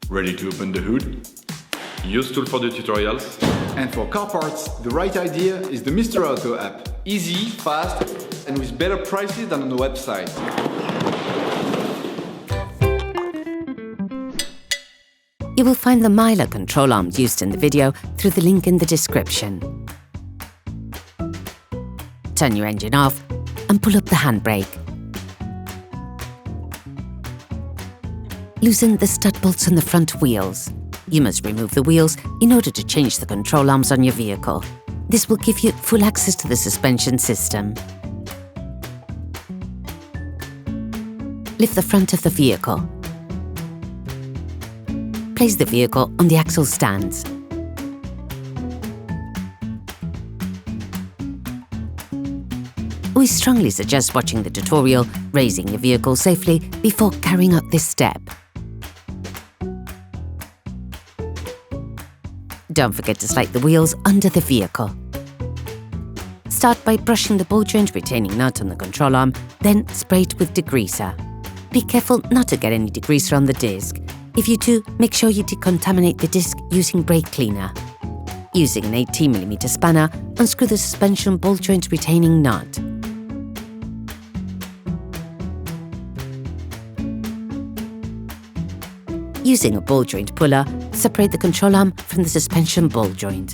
Ready to open the hood? UseTool for the tutorials. And for car parts, the right idea is the Mr. Auto app. Easy, fast, and with better prices than on the website. You will find the Mylar control arms used in the video through the link in the description. Turn your engine off and pull up the handbrake. Loosen the stud bolts on the front wheels. You must remove the wheels in order to change the control arms on your vehicle. This will give you full access to the suspension system. Lift the front of the vehicle. Place the vehicle on the axle stands. We strongly suggest watching the tutorial, raising your vehicle safely before carrying out this step. Don't forget to slide the wheels under the vehicle. Start by brushing the ball joint retaining nut on the control arm, then spray it with degreaser. Be careful not to get any degreaser on the disc. If you do, make sure you decontaminate the disc using brake cleaner. Using an 18mm spanner, unscrew the suspension ball joint retaining nut. Using a ball joint puller, separate the control arm from the suspension ball joint.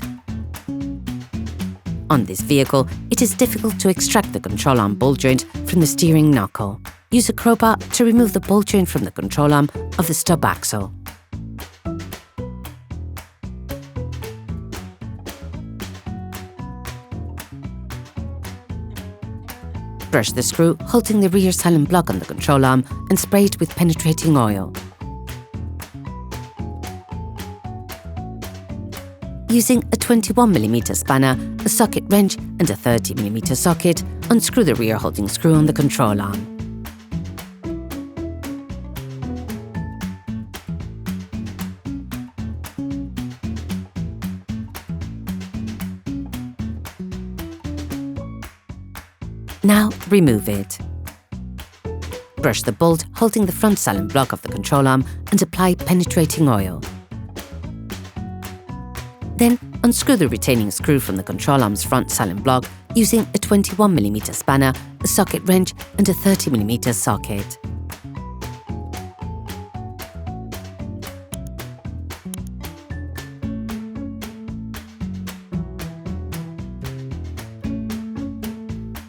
On this vehicle, it is difficult to extract the control arm ball joint from the steering knuckle. Use a crowbar to remove the ball joint from the control arm of the stub axle. Brush the screw, holding the rear silent block on the control arm, and spray it with penetrating oil. Using a 21mm spanner, a socket wrench and a 30mm socket, unscrew the rear holding screw on the control arm. Now remove it. Brush the bolt holding the front silent block of the control arm and apply penetrating oil. Then unscrew the retaining screw from the control arm's front silent block using a 21mm spanner, a socket wrench and a 30mm socket.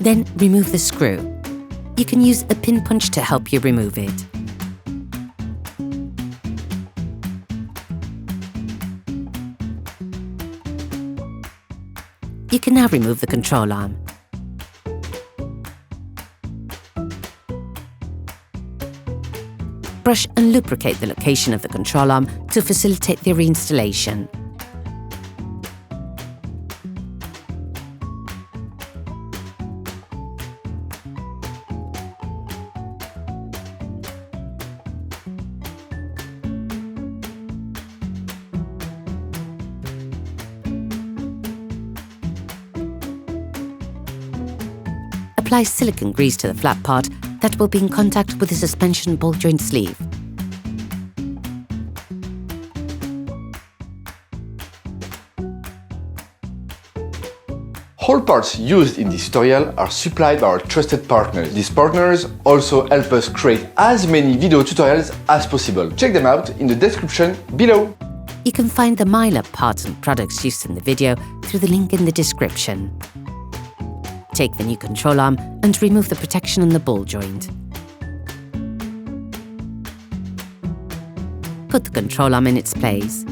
Then remove the screw. You can use a pin punch to help you remove it. You can now remove the control arm. Brush and lubricate the location of the control arm to facilitate the reinstallation. Apply silicone grease to the flat part that will be in contact with the suspension ball joint sleeve. All parts used in this tutorial are supplied by our trusted partners. These partners also help us create as many video tutorials as possible. Check them out in the description below. You can find the Mylar parts and products used in the video through the link in the description. Take the new control arm and remove the protection on the ball joint. Put the control arm in its place.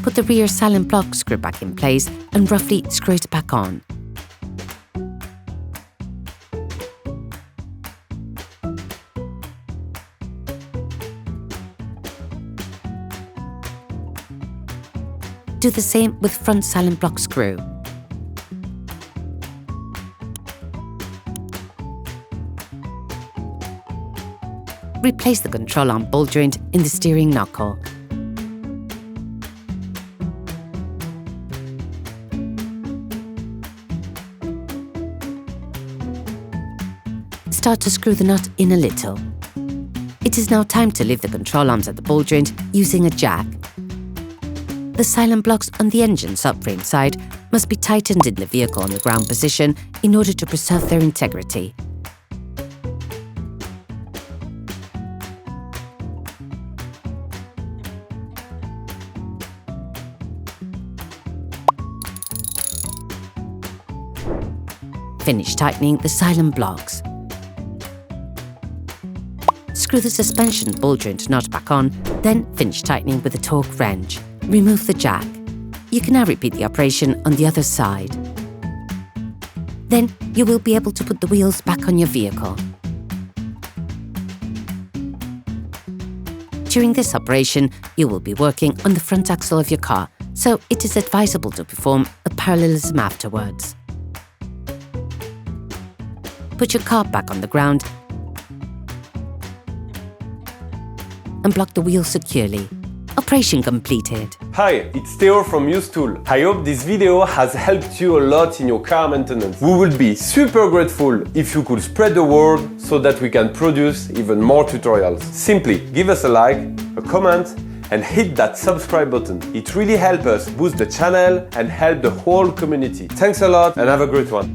Put the rear silent block screw back in place and roughly screw it back on. Do the same with front silent block screw. Replace the control arm ball joint in the steering knuckle. start to screw the nut in a little. It is now time to lift the control arms at the ball joint using a jack. The silent blocks on the engine subframe side must be tightened in the vehicle on the ground position in order to preserve their integrity. Finish tightening the silent blocks. Screw the suspension ball joint nut back on, then finish tightening with a torque wrench. Remove the jack. You can now repeat the operation on the other side. Then you will be able to put the wheels back on your vehicle. During this operation, you will be working on the front axle of your car, so it is advisable to perform a parallelism afterwards. Put your car back on the ground and block the wheels securely. Operation completed. Hi, it's Theo from UseTool. I hope this video has helped you a lot in your car maintenance. We would be super grateful if you could spread the word so that we can produce even more tutorials. Simply give us a like, a comment, and hit that subscribe button. It really helps us boost the channel and help the whole community. Thanks a lot and have a great one.